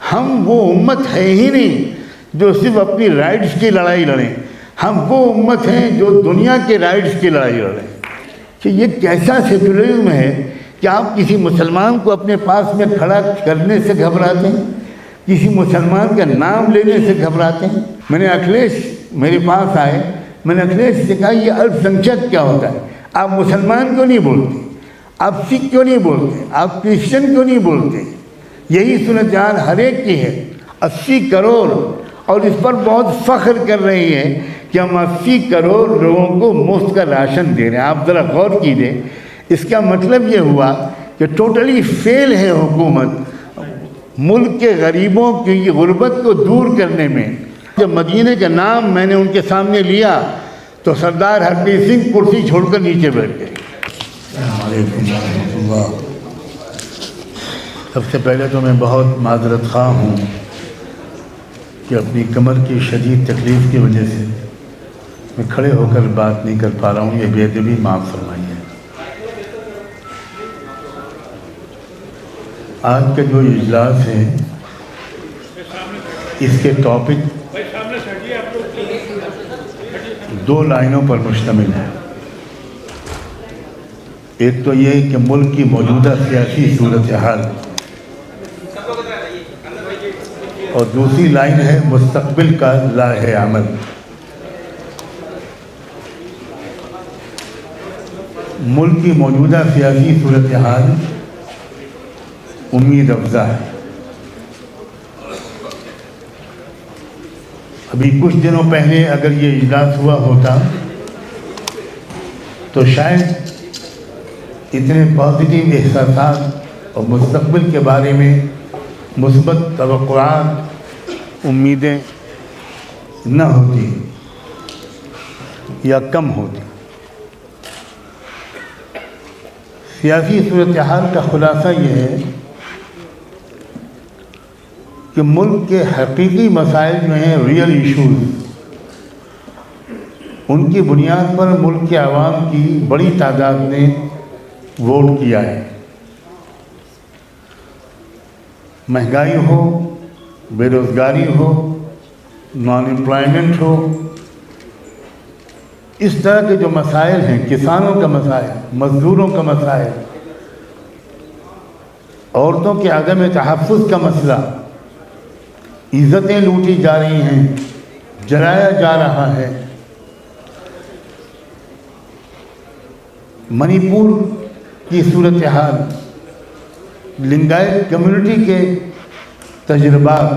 ہم وہ امت ہے ہی نہیں جو صرف اپنی رائٹس کی لڑائی لڑیں، ہم وہ امت ہیں جو دنیا کے رائٹس کی لڑائی لڑیں۔ کہ یہ کیسا سیکولرزم ہے کہ آپ کسی مسلمان کو اپنے پاس میں کھڑا کرنے سے گھبراتے ہیں، کسی مسلمان کا نام لینے سے گھبراتے ہیں۔ میں نے اکھلیش میرے پاس آئے، میں نے اکھلیش سے کہا یہ الپ سنکھیک کیا ہوتا ہے؟ آپ مسلمان کیوں نہیں بولتے؟ آپ سکھ کیوں نہیں بولتے؟ آپ کرسچن کیوں نہیں بولتے؟ یہی صورتحال ہر ایک کی ہے۔ 80 کروڑ، اور اس پر بہت فخر کر رہی ہے کہ ہم 80 کروڑ لوگوں کو مفت کا راشن دے رہے ہیں۔ آپ ذرا غور کیجیے، اس کا مطلب یہ ہوا کہ ٹوٹلی فیل ہے حکومت ملک کے غریبوں کی غربت کو دور کرنے میں۔ جب مدینے کا نام میں نے ان کے سامنے لیا تو سردار ہرپریت سنگھ کرسی چھوڑ کر نیچے بیٹھ گئے۔ السلام علیکم ورحمۃ اللہ۔ سب سے پہلے تو میں بہت معذرت خواہ ہوں کہ اپنی کمر کی شدید تکلیف کی وجہ سے میں کھڑے ہو کر بات نہیں کر پا رہا ہوں، یہ بے ادبی معاف فرمائیے۔ آج کا جو اجلاس ہے اس کے ٹاپک 2 لائنوں پر مشتمل ہے۔ ایک تو یہ کہ ملک کی موجودہ سیاسی صورتحال، اور دوسری لائن ہے مستقبل کا لائحہ عمل۔ ملک کی موجودہ سیاسی صورتحال امید افزا ہے۔ ابھی کچھ دنوں پہلے اگر یہ اجلاس ہوا ہوتا تو شاید اتنے پازیٹیو احساسات اور مستقبل کے بارے میں مثبت توقعات، امیدیں نہ ہوتی یا کم ہوتی۔ سیاسی صورتحال کا خلاصہ یہ ہے کہ ملک کے حقیقی مسائل جو ہیں، ریئل ایشوز، ان کی بنیاد پر ملک کے عوام کی بڑی تعداد نے ووٹ کیا ہے۔ مہنگائی ہو، بے روزگاری ہو، نان امپلائمنٹ ہو، اس طرح کے جو مسائل ہیں، کسانوں کا مسائل، مزدوروں کا مسائل، عورتوں کے عدم تحفظ کا مسئلہ، عزتیں لوٹی جا رہی ہیں، جلایا جا رہا ہے، منی پور کی صورتحال، لنگایت کمیونٹی کے تجربات،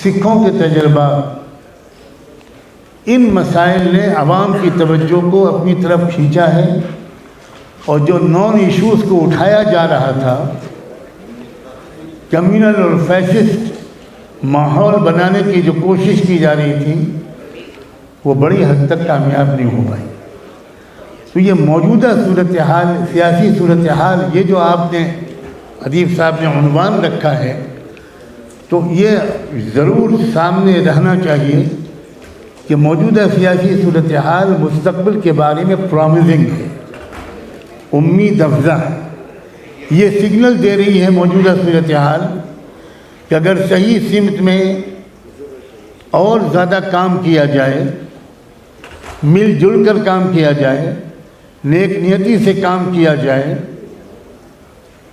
سکھوں کے تجربات، ان مسائل نے عوام کی توجہ کو اپنی طرف کھینچا ہے، اور جو نان ایشوز کو اٹھایا جا رہا تھا، کمیونل اور فیسسٹ ماحول بنانے کی جو کوشش کی جا رہی تھی، وہ بڑی حد تک کامیاب نہیں ہو پائی۔ تو یہ موجودہ صورتحال، سیاسی صورتحال، یہ جو آپ نے ادیب صاحب نے عنوان رکھا ہے، تو یہ ضرور سامنے رہنا چاہیے کہ موجودہ سیاسی صورتحال مستقبل کے بارے میں پرامزنگ ہے، امید افزا ہے۔ یہ سگنل دے رہی ہے موجودہ صورتحال کہ اگر صحیح سمت میں اور زیادہ کام کیا جائے، مل جل کر کام کیا جائے، نیک نیتی سے کام کیا جائے،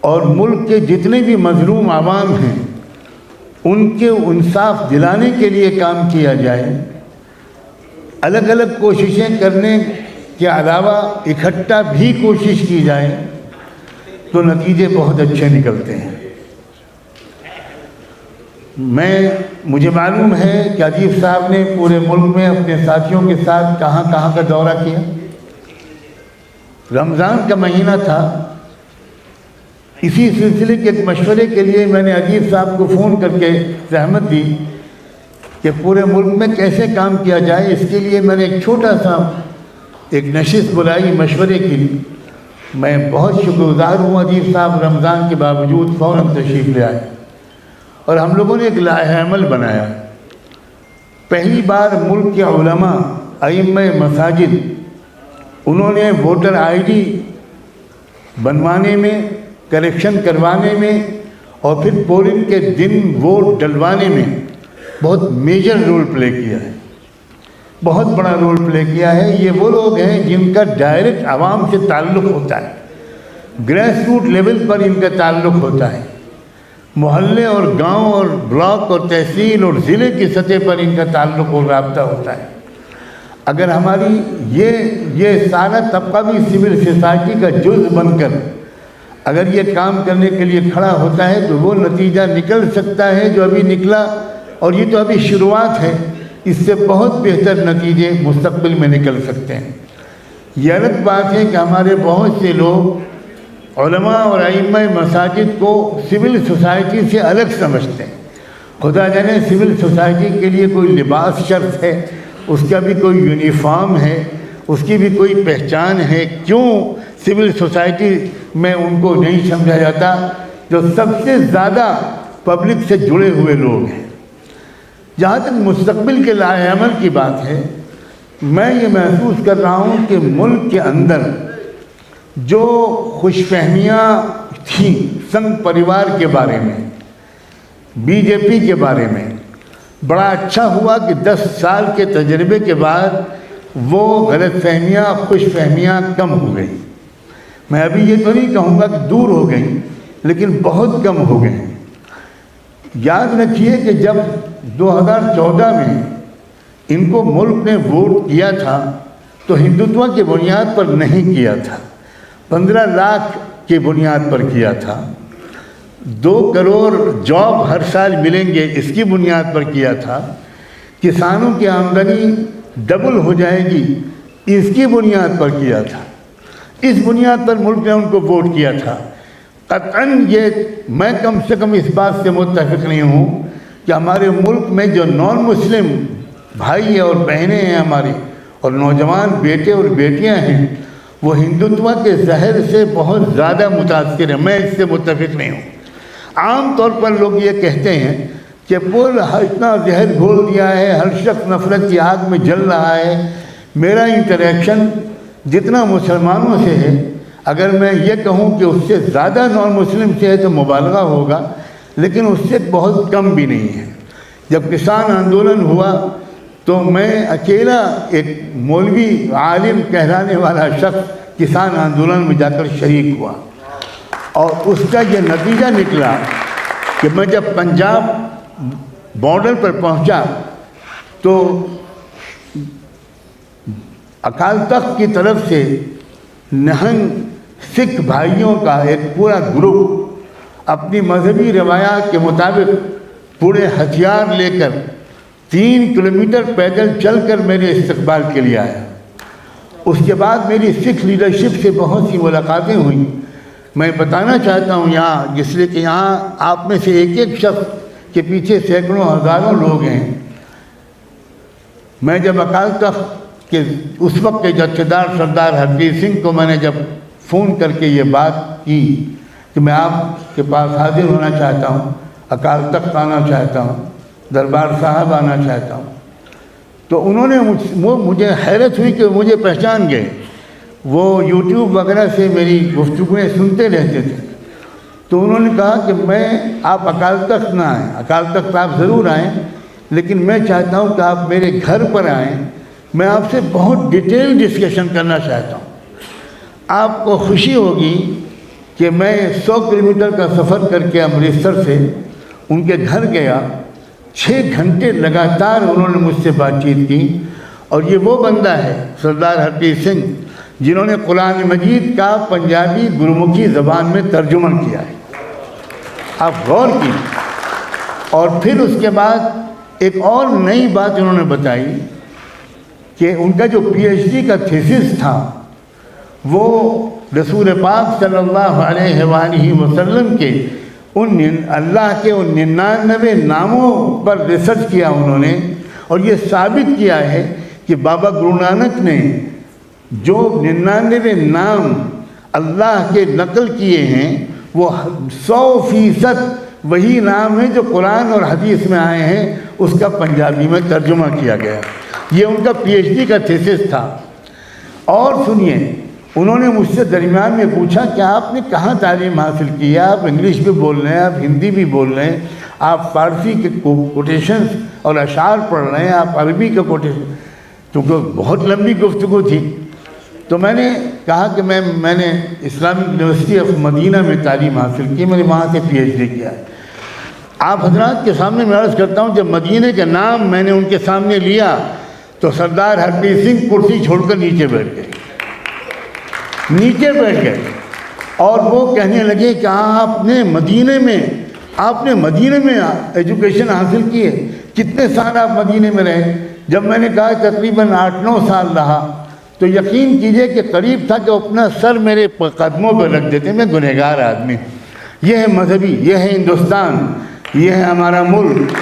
اور ملک کے جتنے بھی مظلوم عوام ہیں ان کے انصاف دلانے کے لیے کام کیا جائے، الگ الگ کوششیں کرنے کے علاوہ اکٹھا بھی کوشش کی جائے، تو نتیجے بہت اچھے نکلتے ہیں۔ مجھے معلوم ہے کہ ادیب صاحب نے پورے ملک میں اپنے ساتھیوں کے ساتھ کہاں کہاں کا دورہ کیا۔ رمضان کا مہینہ تھا، اسی سلسلے کے ایک مشورے کے لیے میں نے ادیب صاحب کو فون کر کے زحمت دی کہ پورے ملک میں کیسے کام کیا جائے۔ اس کے لیے میں نے ایک چھوٹا سا ایک نشست بلائی مشورے کے لیے۔ میں بہت شکر گزار ہوں، ادیب صاحب رمضان کے باوجود فوراً تشریف لے آئے، اور ہم لوگوں نے ایک لائحہ عمل بنایا۔ پہلی بار ملک کے علماء، ائمہ مساجد، انہوں نے ووٹر آئی ڈی بنوانے میں، کریکشن کروانے میں اور پھر پولنگ کے دن ووٹ ڈلوانے میں بہت میجر رول پلے کیا ہے، بہت بڑا رول پلے کیا ہے۔ یہ وہ لوگ ہیں جن کا ڈائریکٹ عوام سے تعلق ہوتا ہے، گریس روٹ لیول پر ان کا تعلق ہوتا ہے، محلے اور گاؤں اور بلاک اور تحصیل اور ضلع کی سطح پر ان کا تعلق اور رابطہ ہوتا ہے۔ اگر ہماری یہ سارا طبقہ بھی سول سوسائٹی کا جز بن کر اگر یہ کام کرنے کے لیے کھڑا ہوتا ہے تو وہ نتیجہ نکل سکتا ہے جو ابھی نکلا، اور یہ تو ابھی شروعات ہے، اس سے بہت بہتر نتیجے مستقبل میں نکل سکتے ہیں۔ یہ الگ بات ہے کہ ہمارے بہت سے لوگ علماء اور ائمہ مساجد کو سول سوسائٹی سے الگ سمجھتے ہیں۔ خدا جانے سول سوسائٹی کے لیے کوئی لباس شرط ہے، اس کا بھی کوئی یونیفارم ہے، اس کی بھی کوئی پہچان ہے، کیوں سول سوسائٹی میں ان کو نہیں سمجھا جاتا جو سب سے زیادہ پبلک سے جڑے ہوئے لوگ ہیں۔ جہاں تک مستقبل کے لائحہ عمل کی بات ہے، میں یہ محسوس کر رہا ہوں کہ ملک کے اندر جو خوش فہمیاں تھیں سنگھ پریوار کے بارے میں، بی جے پی کے بارے میں، بڑا اچھا ہوا کہ 10 سال کے تجربے کے بعد وہ غلط فہمیاں، خوش فہمیاں کم ہو گئی۔ میں ابھی یہ تو نہیں کہوں گا کہ دور ہو گئی، لیکن بہت کم ہو گئی۔ یاد رکھیے کہ جب 2014 میں ان کو ملک نے ووٹ کیا تھا تو ہندوتوا کی بنیاد پر نہیں کیا تھا، 15 لاکھ کی بنیاد پر کیا تھا، 2 کروڑ جاب ہر سال ملیں گے اس کی بنیاد پر کیا تھا، کسانوں کی آمدنی ڈبل ہو جائے گی اس کی بنیاد پر کیا تھا۔ اس بنیاد پر ملک نے ان کو ووٹ کیا تھا۔ قطعاً یہ میں کم سے کم اس بات سے متفق نہیں ہوں کہ ہمارے ملک میں جو نان مسلم بھائی اور بہنیں ہیں ہماری، اور نوجوان بیٹے اور بیٹیاں ہیں، وہ ہندوتوا کے زہر سے بہت زیادہ متاثر ہیں۔ میں اس سے متفق نہیں ہوں۔ عام طور پر لوگ یہ کہتے ہیں کہ پول اتنا زہر گھول دیا ہے، ہر شخص نفرت کی آگ میں جل رہا ہے۔ میرا انٹریکشن جتنا مسلمانوں سے ہے، اگر میں یہ کہوں کہ اس سے زیادہ نان مسلم سے ہے تو مبالغہ ہوگا، لیکن اس سے بہت کم بھی نہیں ہے۔ جب کسان آندولن ہوا تو میں اکیلا ایک مولوی عالم کہلانے والا شخص کسان آندولن میں جا کر شریک ہوا، اور اس کا یہ نتیجہ نکلا کہ میں جب پنجاب بارڈر پر پہنچا تو اکال تخت کی طرف سے نہنگ سکھ بھائیوں کا ایک پورا گروپ اپنی مذہبی روایات کے مطابق پورے ہتھیار لے کر 3 کلومیٹر پیدل چل کر میرے استقبال کے لیے آیا۔ اس کے بعد میری سکھ لیڈرشپ سے بہت سی ملاقاتیں ہوئیں۔ میں بتانا چاہتا ہوں یہاں، جس لیے کہ یہاں آپ میں سے ایک ایک شخص کے پیچھے سینکڑوں ہزاروں لوگ ہیں۔ میں جب اکال تخت کہ اس وقت کے جتھیدار سردار ہربیر سنگھ کو میں نے جب فون کر کے یہ بات کی کہ میں آپ کے پاس حاضر ہونا چاہتا ہوں، اکال تخت آنا چاہتا ہوں، دربار صاحب آنا چاہتا ہوں، تو انہوں نے مجھے حیرت ہوئی کہ مجھے پہچان گئے۔ وہ یوٹیوب وغیرہ سے میری گفتگویں سنتے رہتے تھے، تو انہوں نے کہا کہ آپ اکال تخت نہ آئیں، اکال تخت آپ ضرور آئیں، لیکن میں چاہتا ہوں کہ آپ میرے گھر پر آئیں، میں آپ سے بہت ڈیٹیل ڈسکشن کرنا چاہتا ہوں۔ آپ کو خوشی ہوگی کہ میں 100 کلومیٹر کا سفر کر کے امرتسر سے ان کے گھر گیا، 6 گھنٹے لگاتار انہوں نے مجھ سے بات چیت کی، اور یہ وہ بندہ ہے سردار ہربیر سنگھ جنہوں نے قرآن مجید کا پنجابی گرمکھی زبان میں ترجمہ کیا ہے۔ آپ غور کی۔ اور پھر اس کے بعد ایک اور نئی بات انہوں نے بتائی کہ ان کا جو پی ایچ ڈی کا تھیسس تھا وہ رسول پاک صلی اللہ علیہ وآلہ وسلم کے اللہ کے ان 99 ناموں پر ریسرچ کیا انہوں نے، اور یہ ثابت کیا ہے کہ بابا گرو نانک نے جو 99 نام اللہ کے نقل کیے ہیں وہ 100% وہی نام ہیں جو قرآن اور حدیث میں آئے ہیں، اس کا پنجابی میں ترجمہ کیا گیا۔ یہ ان کا پی ایچ ڈی کا تھیسس تھا۔ اور سنیے، انہوں نے مجھ سے درمیان میں پوچھا کہ آپ نے کہاں تعلیم حاصل کی ہے؟ آپ انگلش بھی بول رہے ہیں، آپ ہندی بھی بول رہے ہیں، آپ فارسی کے کوٹیشنز اور اشعار پڑھ رہے ہیں، آپ عربی کا کوٹیشن، کیونکہ بہت لمبی گفتگو تھی۔ تو میں نے کہا کہ میں نے اسلامک یونیورسٹی آف مدینہ میں تعلیم حاصل کی، میں نے وہاں سے پی ایچ ڈی کیا ہے۔ آپ حضرات کے سامنے میں عرض کرتا ہوں، جب مدینہ کا نام میں نے ان کے سامنے لیا تو سردار ہرپریت سنگھ کرسی چھوڑ کر نیچے بیٹھ گئے، اور وہ کہنے لگے کہ آپ نے مدینہ میں ایجوکیشن حاصل کی ہے، کتنے سال آپ مدینہ میں رہے؟ جب میں نے کہا تقریباً 8-9 سال رہا، تو یقین کیجئے کہ قریب تھا کہ اپنا سر میرے قدموں پہ رکھ دیتے، میں گنہگار آدمی۔ یہ ہے مذہبی، یہ ہے ہندوستان، یہ ہے ہمارا ملک۔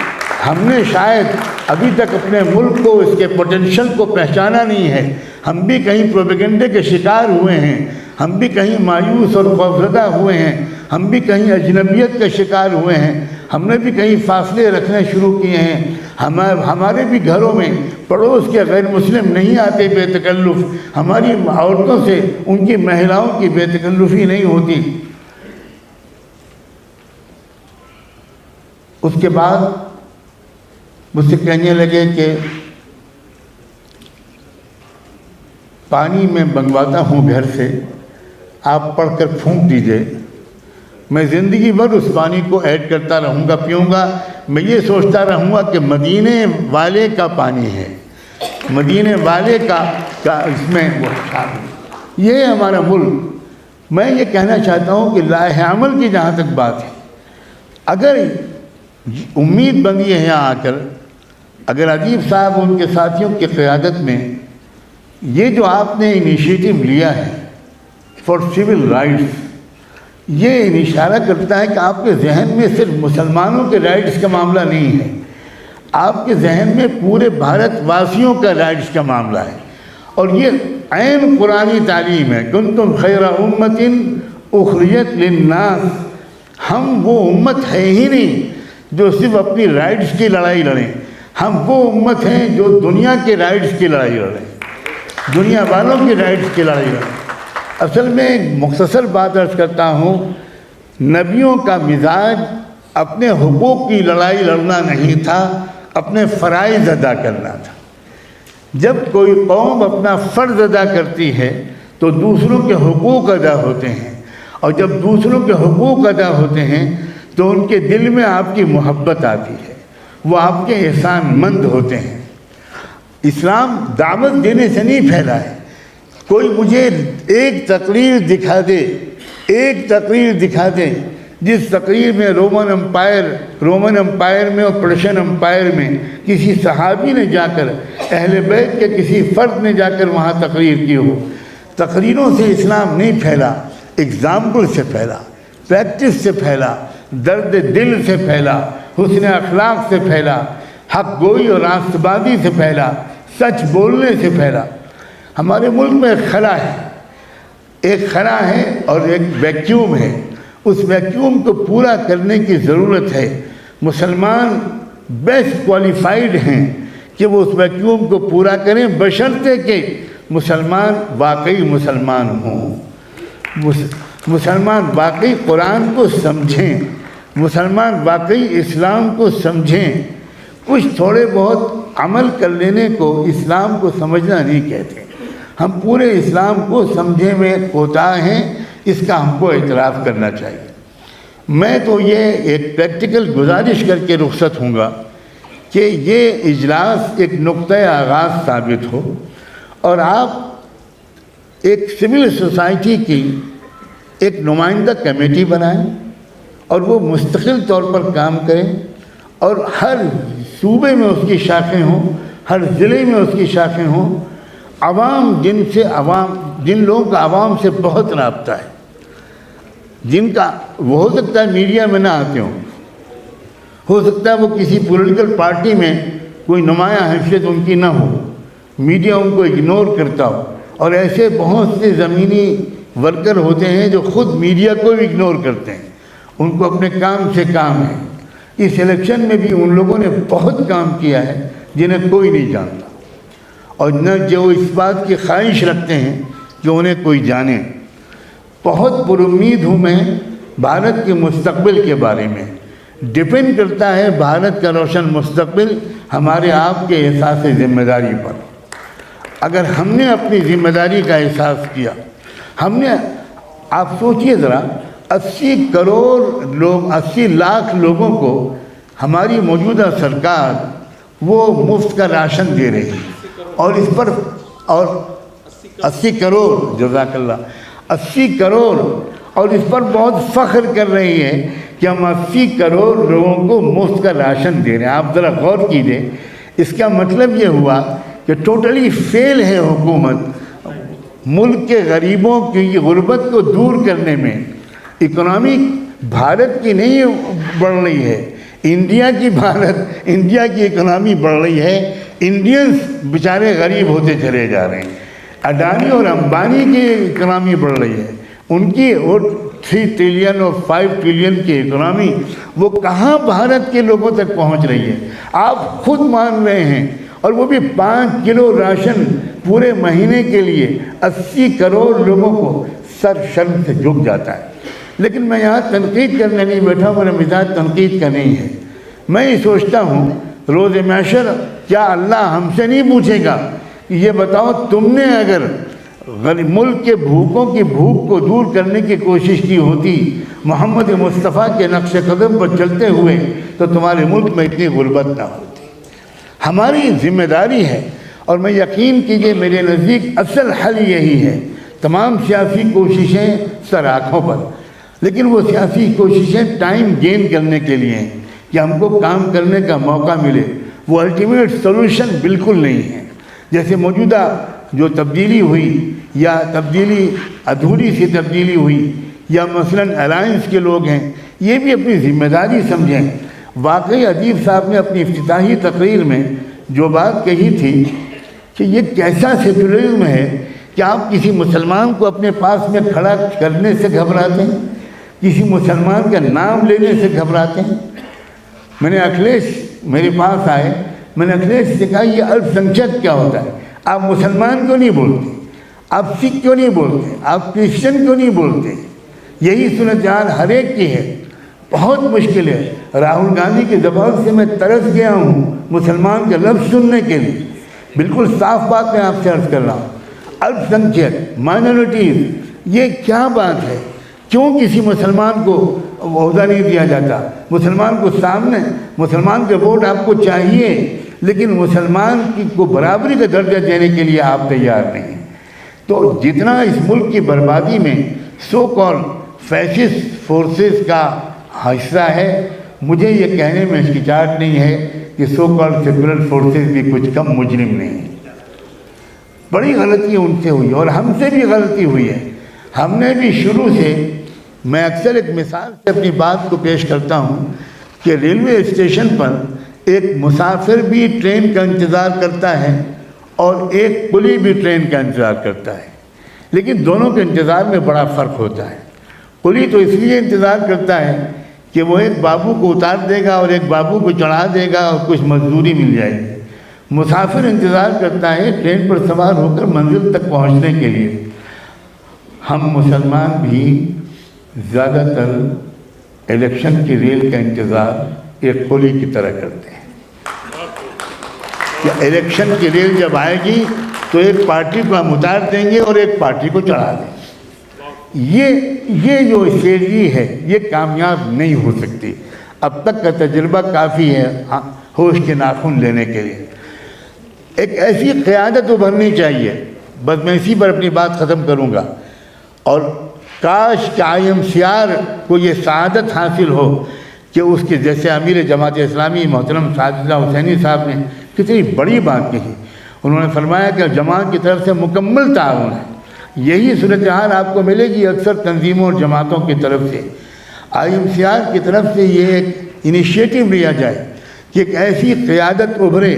ہم نے شاید ابھی تک اپنے ملک کو، اس کے پوٹینشل کو پہچانا نہیں ہے۔ ہم بھی کہیں پروپیگنڈے کے شکار ہوئے ہیں، ہم بھی کہیں مایوس اور خوفزدہ ہوئے ہیں، ہم بھی کہیں اجنبیت کے شکار ہوئے ہیں، ہم نے بھی کہیں فاصلے رکھنے شروع کیے ہیں۔ ہمارے بھی گھروں میں پڑوس کے غیر مسلم نہیں آتے بے تکلف، ہماری عورتوں سے ان کی مہلاؤں کی بے تکلفی نہیں ہوتی۔ اس کے بعد مجھ سے کہنے لگے کہ پانی میں منگواتا ہوں گھر سے، آپ پڑھ کر پھونک دیجئے، میں زندگی بھر اس پانی کو ایڈ کرتا رہوں گا، پیوں گا، میں یہ سوچتا رہوں گا کہ مدینے والے کا پانی ہے، مدینے والے کا اس میں وہ شامل، یہ ہمارا ملک۔ میں یہ کہنا چاہتا ہوں کہ لائحہ عمل کی جہاں تک بات ہے، اگر امید بندی ہے یہاں آ کر، اگر ادیب صاحب ان کے ساتھیوں کی قیادت میں یہ جو آپ نے انیشیٹو لیا ہے فار سول رائٹس، یہ اشارہ کرتا ہے کہ آپ کے ذہن میں صرف مسلمانوں کے رائٹس کا معاملہ نہیں ہے، آپ کے ذہن میں پورے بھارت واسیوں کا رائٹس کا معاملہ ہے، اور یہ عین قرآنی تعلیم ہے۔ کنتم خیر امت اخرجت للناس، ہم وہ امت ہے ہی نہیں جو صرف اپنی رائٹس کی لڑائی لڑیں، ہم وہ امت ہیں جو دنیا کے رائٹس کی لڑائی لڑیں، دنیا والوں کی رائٹس کی لڑائی لڑیں۔ اصل میں ایک مختصر بات عرض کرتا ہوں، نبیوں کا مزاج اپنے حقوق کی لڑائی لڑنا نہیں تھا، اپنے فرائض ادا کرنا تھا۔ جب کوئی قوم اپنا فرض ادا کرتی ہے تو دوسروں کے حقوق ادا ہوتے ہیں، اور جب دوسروں کے حقوق ادا ہوتے ہیں تو ان کے دل میں آپ کی محبت آتی ہے، وہ آپ کے احسان مند ہوتے ہیں۔ اسلام دعوت دینے سے نہیں پھیلا ہے۔ کوئی مجھے ایک تقریر دکھا دے جس تقریر میں رومن امپائر میں اور پرشین امپائر میں کسی صحابی نے جا کر، اہل بیت کے کسی فرد نے جا کر وہاں تقریر کی ہو۔ تقریروں سے اسلام نہیں پھیلا، اگزامپل سے پھیلا، پریکٹس سے پھیلا، درد دل سے پھیلا، حسن اخلاق سے پھیلا، حق گوئی اور راست بازی سے پھیلا، سچ بولنے سے پھیلا۔ ہمارے ملک میں ایک خلا ہے اور ایک ویکیوم ہے، اس ویکیوم کو پورا کرنے کی ضرورت ہے۔ مسلمان بیسٹ کوالیفائیڈ ہیں کہ وہ اس ویکیوم کو پورا کریں، بشرطے کہ مسلمان واقعی مسلمان ہوں، مسلمان واقعی قرآن کو سمجھیں، مسلمان واقعی اسلام کو سمجھیں۔ کچھ تھوڑے بہت عمل کر لینے کو اسلام کو سمجھنا نہیں کہتے، ہم پورے اسلام کو سمجھے میں کوتاہ ہیں، اس کا ہم کو اعتراف کرنا چاہیے۔ میں تو یہ ایک پریکٹیکل گزارش کر کے رخصت ہوں گا کہ یہ اجلاس ایک نقطۂ آغاز ثابت ہو، اور آپ ایک سول سوسائٹی کی ایک نمائندہ کمیٹی بنائیں اور وہ مستقل طور پر کام کریں، اور ہر صوبے میں اس کی شاخیں ہوں، ہر ضلع میں اس کی شاخیں ہوں۔ جن لوگوں کا عوام سے بہت رابطہ ہے، جن کا وہ ہو سکتا ہے میڈیا میں نہ آتے ہوں، ہو سکتا ہے وہ کسی پولیٹیکل پارٹی میں کوئی نمایاں حیثیت ان کی نہ ہو، میڈیا ان کو اگنور کرتا ہو، اور ایسے بہت سے زمینی ورکر ہوتے ہیں جو خود میڈیا کو بھی اگنور کرتے ہیں، ان کو اپنے کام سے کام ہے۔ اس الیکشن میں بھی ان لوگوں نے بہت کام کیا ہے جنہیں کوئی نہیں جانتا، اور نہ جو اس بات کی خواہش رکھتے ہیں کہ انہیں کوئی جانے۔ بہت پر امید ہوں میں بھارت کے مستقبل کے بارے میں۔ ڈیپینڈ کرتا ہے بھارت کا روشن مستقبل ہمارے آپ کے احساس ذمہ داری پر۔ اگر ہم نے اپنی ذمہ داری کا احساس کیا، آپ سوچئے ذرا، 80 کروڑ لوگ، 80 لاکھ لوگوں کو ہماری موجودہ سرکار وہ مفت کا راشن دے رہی ہے، اور اس پر 80 کروڑ، جزاک اللہ، 80 کروڑ، اور اس پر بہت فخر کر رہی ہے کہ ہم 80 کروڑ لوگوں کو مفت کا راشن دے رہے ہیں۔ آپ ذرا غور کیجئے، اس کا مطلب یہ ہوا کہ ٹوٹلی فیل ہے حکومت ملک کے غریبوں کی غربت کو دور کرنے میں۔ اکنامی بھارت کی نہیں بڑھ رہی ہے، انڈیا کی اکنامی بڑھ رہی ہے، انڈینز بیچارے غریب ہوتے چلے جا رہے ہیں۔ اڈانی اور امبانی کی اکنامی بڑھ رہی ہے، ان کی 3 ٹریلین اور 5 ٹریلین کی اکنامی، وہ کہاں بھارت کے لوگوں تک پہنچ رہی ہے؟ آپ خود مان رہے ہیں، اور وہ بھی 5 کلو راشن پورے مہینے کے لیے 80 کروڑ لوگوں کو سر شرم سے جھک جاتا ہے۔ لیکن میں یہاں تنقید کرنے نہیں بیٹھا، میرا مزاج تنقید کا نہیں ہے۔ میں یہ سوچتا ہوں روز محشر کیا اللہ ہم سے نہیں پوچھے گا کہ یہ بتاؤ تم نے اگر ملک کے بھوکوں کی بھوک کو دور کرنے کی کوشش کی ہوتی محمد مصطفیٰ کے نقش قدم پر چلتے ہوئے، تو تمہارے ملک میں اتنی غربت نہ ہوتی۔ ہماری ذمہ داری ہے، اور میں یقین کیجئے میرے نزدیک اصل حل یہی ہے۔ تمام سیاسی کوششیں سر آنکھوں پر، لیکن وہ سیاسی کوششیں ٹائم گین کرنے کے لیے ہیں کہ ہم کو کام کرنے کا موقع ملے، وہ الٹیمیٹ سولوشن بالکل نہیں ہے۔ جیسے موجودہ جو تبدیلی ہوئی، یا تبدیلی ادھوری سی تبدیلی ہوئی، یا مثلاً الائنس کے لوگ ہیں، یہ بھی اپنی ذمہ داری سمجھیں۔ واقعی ادیب صاحب نے اپنی افتتاحی تقریر میں جو بات کہی تھی کہ یہ کیسا سیکولرزم ہے کہ آپ کسی مسلمان کو اپنے پاس میں کھڑا کرنے سے گھبراتے ہیں، کسی مسلمان کا نام لینے سے گھبراتے ہیں۔ میں نے اکھلیش میرے پاس آئے، میں نے اکھلیش سے کہا یہ الپ سنکھیک کیا ہوتا ہے؟ آپ مسلمان کیوں نہیں بولتے؟ آپ سکھ کیوں نہیں بولتے؟ آپ کرسچن کیوں نہیں بولتے؟ یہی صورتحال ہر ایک کی ہے، بہت مشکل ہے۔ راہل گاندھی کی زبان سے میں ترس گیا ہوں مسلمان کا لفظ سننے کے لیے۔ بالکل صاف بات میں آپ سے عرض کر رہا ہوں، الپ سنکھیک، مائنورٹیز، یہ کیا بات ہے؟ کیوں کسی مسلمان کو عہدہ نہیں دیا جاتا؟ مسلمان کو سامنے، مسلمان کے ووٹ آپ کو چاہیے، لیکن مسلمان کو برابری کا درجہ دینے کے لیے آپ تیار نہیں ہیں۔ تو جتنا اس ملک کی بربادی میں سو کال فیشسٹ فورسز کا حصہ ہے، مجھے یہ کہنے میں ہچکچاہٹ نہیں ہے کہ سو کال سیکولر فورسز بھی کچھ کم مجرم نہیں ہیں۔ بڑی غلطی ان سے ہوئی، اور ہم سے بھی غلطی ہوئی ہے۔ ہم نے بھی شروع سے، میں اکثر ایک مثال سے اپنی بات کو پیش کرتا ہوں کہ ریلوے اسٹیشن پر ایک مسافر بھی ٹرین کا انتظار کرتا ہے اور ایک قلی بھی ٹرین کا انتظار کرتا ہے، لیکن دونوں کے انتظار میں بڑا فرق ہوتا ہے۔ قلی تو اس لیے انتظار کرتا ہے کہ وہ ایک بابو کو اتار دے گا اور ایک بابو کو چڑھا دے گا اور کچھ مزدوری مل جائے گی۔ مسافر انتظار کرتا ہے ٹرین پر سوار ہو کر منزل تک پہنچنے کے لیے۔ ہم مسلمان بھی زیادہ تر الیکشن کی ریل کا انتظار ایک قلی کی طرح کرتے ہیں کہ الیکشن کی ریل جب آئے گی تو ایک پارٹی کو ہم اتار دیں گے اور ایک پارٹی کو چڑھا دیں گے۔ یہ جو اسٹریٹجی ہے یہ کامیاب نہیں ہو سکتی۔ اب تک کا تجربہ کافی ہے ہوش کے ناخن لینے کے لیے۔ ایک ایسی قیادت ابھرنی چاہیے، بس میں اسی پر اپنی بات ختم کروں گا، اور کاش کہ IMCR کو یہ سعادت حاصل ہو کہ اس کے جیسے امیر جماعت اسلامی محترم سعد اللہ حسینی صاحب نے کتنی بڑی بات کہی۔ انہوں نے فرمایا کہ جماعت کی طرف سے مکمل تعاون ہے۔ یہی صورتحال آپ کو ملے گی اکثر تنظیموں اور جماعتوں کی طرف سے۔ IMCR کی طرف سے یہ ایک انیشیٹو لیا جائے کہ ایک ایسی قیادت ابھرے،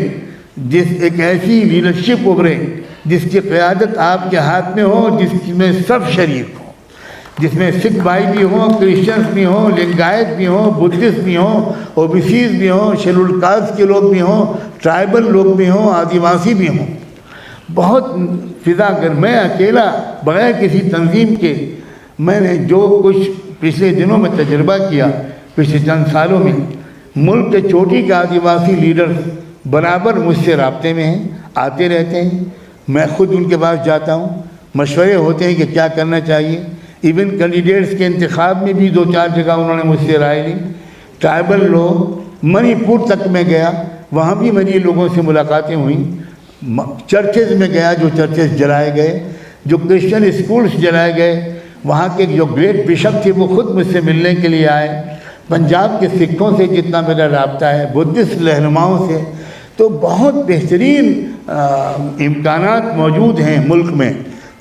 ایک ایسی لیڈرشپ ابھرے جس کی قیادت آپ کے ہاتھ میں ہو، جس میں سب شریک ہوں، جس میں سکھ بھائی بھی ہوں، کرسچنس بھی ہوں، لنگایت بھی ہوں، بدھسٹ بھی ہوں، OBCs بھی ہوں، شیڈول کاسٹ کے لوگ بھی ہوں، ٹرائبل لوگ بھی ہوں، آدیواسی بھی ہوں۔ بہت فضا کر میں اکیلا بغیر کسی تنظیم کے میں نے جو کچھ پچھلے دنوں میں تجربہ کیا، پچھلے چند سالوں میں ملک کے چوٹی کے آدیواسی لیڈرز برابر مجھ سے رابطے میں ہیں، آتے رہتے ہیں، میں خود ان کے پاس جاتا ہوں، مشورے ہوتے ہیں کہ کیا کرنا چاہیے۔ ایون کینڈیڈیٹس کے انتخاب میں بھی 2-4 جگہ انہوں نے مجھ سے رائے لی۔ ٹرائبل لوگ منی پور تک میں گیا، وہاں بھی میری لوگوں سے ملاقاتیں ہوئیں۔ چرچز میں گیا، جو چرچز جلائے گئے، جو کرسچن اسکولس جلائے گئے، وہاں کے جو گریٹ بشپ تھے وہ خود مجھ سے ملنے کے لیے آئے۔ پنجاب کے سکھوں سے جتنا میرا رابطہ ہے، بدھسٹ رہنماؤں سے، تو بہت بہترین امکانات موجود ہیں ملک میں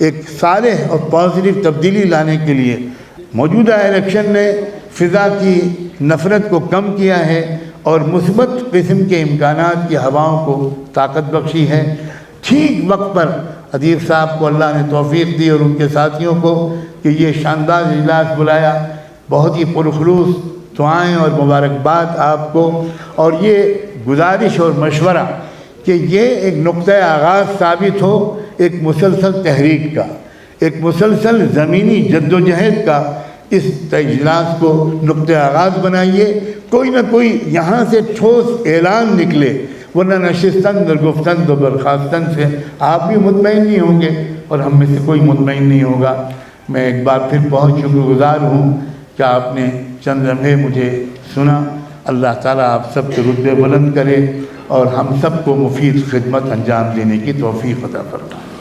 ایک صالح اور پازیٹیو تبدیلی لانے کے لیے۔ موجودہ الیکشن نے فضا کی نفرت کو کم کیا ہے اور مثبت قسم کے امکانات کی ہواؤں کو طاقت بخشی ہے۔ ٹھیک وقت پر ادیب صاحب کو اللہ نے توفیق دی اور ان کے ساتھیوں کو کہ یہ شاندار اجلاس بلایا۔ بہت ہی پرخلوص دعائیں اور مبارکباد آپ کو، اور یہ گزارش اور مشورہ کہ یہ ایک نقطہ آغاز ثابت ہو ایک مسلسل تحریک کا، ایک مسلسل زمینی جدوجہد کا۔ اس اجلاس کو نقطہ آغاز بنائیے، کوئی نہ کوئی یہاں سے ٹھوس اعلان نکلے، ورنہ نشستن در گفتن و برخاستن سے آپ بھی مطمئن نہیں ہوں گے اور ہم میں سے کوئی مطمئن نہیں ہوگا۔ میں ایک بار پھر بہت شکر گزار ہوں کہ آپ نے چند لمحے مجھے سنا۔ اللہ تعالیٰ آپ سب کے رتبے بلند کرے اور ہم سب کو مفید خدمت انجام دینے کی توفیق عطا فرمائے۔